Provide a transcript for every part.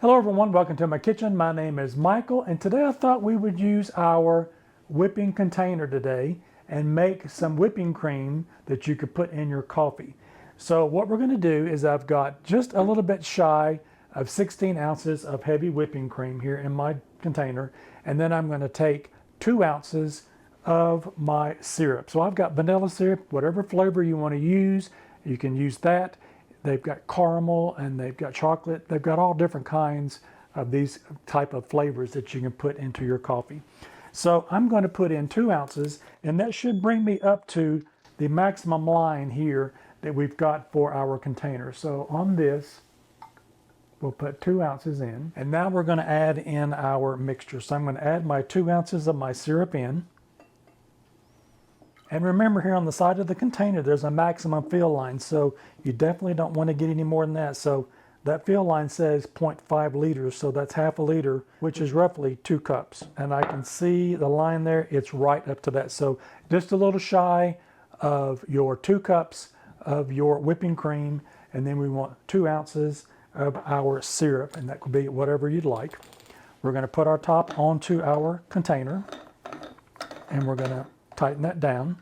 Hello everyone, welcome to my kitchen. My name is Michael, and today I thought we would use our whipping container today and make some whipping cream that you could put in your coffee. So what we're going to do is I've got just a little bit shy of 16 ounces of heavy whipping cream here in my container, and then I'm going to take 2 ounces of my syrup. So I've got vanilla syrup, whatever flavor you want to use, you can use that. They've got caramel and they've got chocolate. They've got all different kinds of these type of flavors that you can put into your coffee. So I'm going to put in 2 ounces, and that should bring me up to the maximum line here that we've got for our container. So on this, we'll put 2 ounces in, and now we're going to add in our mixture. So I'm going to add my 2 ounces of my syrup in. And remember, here on the side of the container, there's a maximum fill line, so you definitely don't want to get any more than that. So that fill line says 0.5 liters, so that's half a liter, which is roughly 2 cups. And I can see the line there, it's right up to that. So just a little shy of your 2 cups of your whipping cream, and then we want 2 ounces of our syrup, and that could be whatever you'd like. We're going to put our top onto our container, and we're going to tighten that down.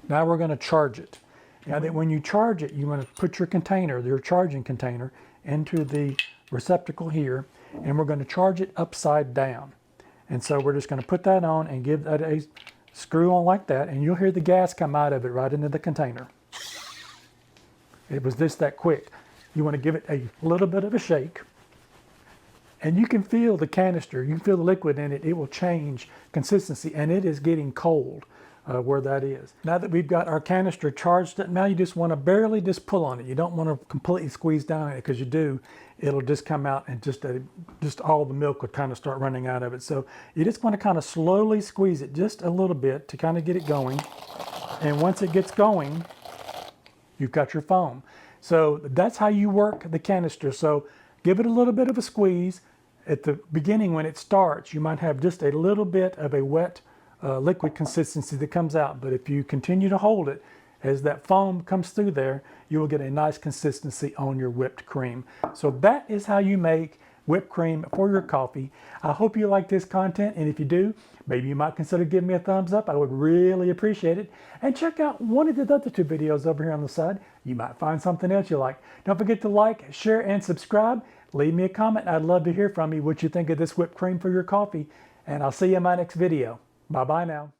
Now we're going to charge it. Now that when you charge it, you want to put your container, your charging container, into the receptacle here, and we're going to charge it upside down. And so we're just going to put that on and give that a screw on like that, and you'll hear the gas come out of it right into the container. It was just that quick. You want to give it a little bit of a shake. And you can feel the canister, you can feel the liquid in it, it will change consistency, and it is getting cold where that is. Now that we've got our canister charged, now you just want to barely just pull on it. You don't want to completely squeeze down it, because you do, it'll just come out and just all the milk will kind of start running out of it. So you just want to kind of slowly squeeze it just a little bit to kind of get it going. And once it gets going, you've got your foam. So that's how you work the canister. So give it a little bit of a squeeze. At the beginning when it starts, you might have just a little bit of a wet liquid consistency that comes out. But if you continue to hold it, as that foam comes through there, you will get a nice consistency on your whipped cream. So that is how you make whipped cream for your coffee. I hope you like this content, and if you do, maybe you might consider giving me a thumbs up. I would really appreciate it. And check out one of the other 2 videos over here on the side. You might find something else you like. Don't forget to like, share, and subscribe. Leave me a comment. I'd love to hear from you what you think of this whipped cream for your coffee. And I'll see you in my next video. Bye-bye now.